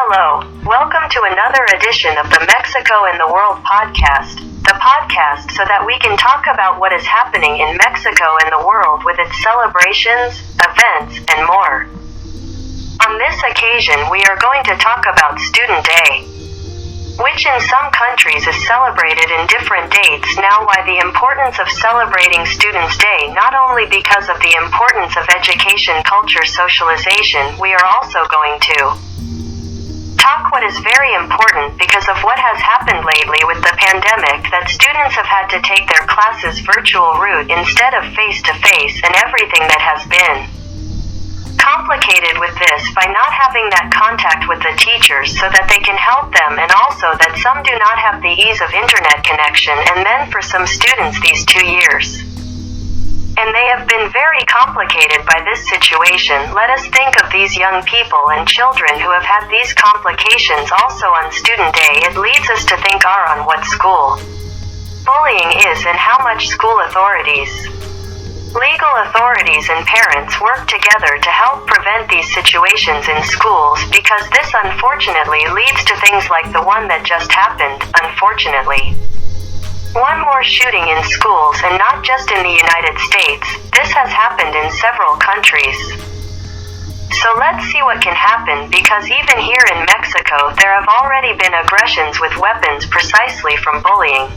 Hello, welcome to another edition of the Mexico in the World podcast, the podcast so that we can talk about what is happening in Mexico and the world with its celebrations, events, and more. On this occasion we are going to talk about Student Day, which in some countries is celebrated in different dates. Now, why the importance of celebrating Students' Day? Not only because of the importance of education, culture, socialization, we are also going to talk what is very important because of what has happened lately with the pandemic, that students have had to take their classes virtual route instead of face-to-face, and everything that has been complicated with this by not having that contact with the teachers so that they can help them, and also that some do not have the ease of internet connection, and then for some students these 2 years. And they have been very complicated by this situation. Let us think of these young people and children who have had these complications also on Student Day. It leads us to think on what school bullying is and how much school authorities, legal authorities and parents work together to help prevent these situations in schools, because this unfortunately leads to things like the one that just happened, unfortunately. One more shooting in schools, and not just in the United States. This has happened in several countries. So let's see what can happen, because even here in Mexico there have already been aggressions with weapons precisely from bullying.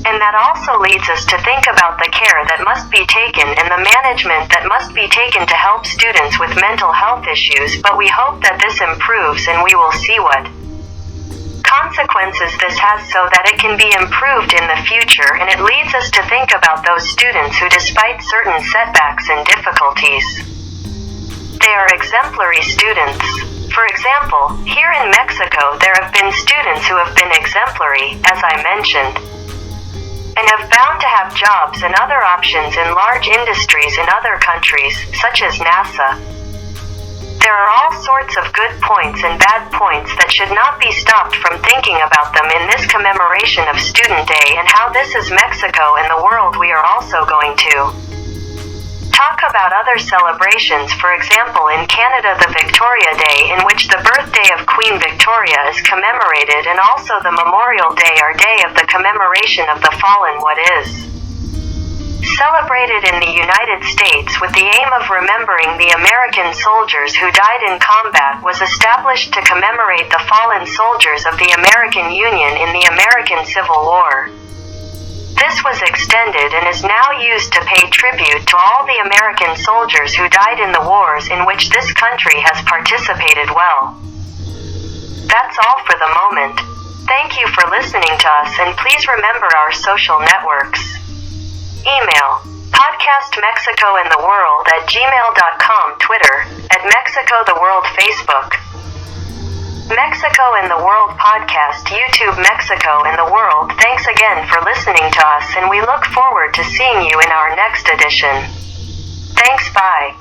And that also leads us to think about the care that must be taken and the management that must be taken to help students with mental health issues, but we hope that this improves, and we will see what consequences this has so that it can be improved in the future. And it leads us to think about those students who, despite certain setbacks and difficulties, they are exemplary students. For example, here in Mexico there have been students who have been exemplary, as I mentioned, and have bound to have jobs and other options in large industries in other countries, such as NASA. There are all sorts of good points and bad points that should not be stopped from thinking about them in this commemoration of Student Day, and how this is Mexico and the world. We are also going to talk about other celebrations. For example, in Canada, the Victoria Day, in which the birthday of Queen Victoria is commemorated, and also the Memorial Day, our day of the commemoration of the fallen. What is celebrated in the United States with the aim of remembering the American soldiers who died in combat, was established to commemorate the fallen soldiers of the American Union in the American Civil War. This was extended and is now used to pay tribute to all the American soldiers who died in the wars in which this country has participated. Well, that's all for the moment. Thank you for listening to us, and please remember our social networks. Email podcastmexicointheworld@gmail.com, Twitter @MexicoTheWorld, Facebook Mexico in the World Podcast, YouTube Mexico in the World. Thanks again for listening to us, and we look forward to seeing you in our next edition. Thanks, bye.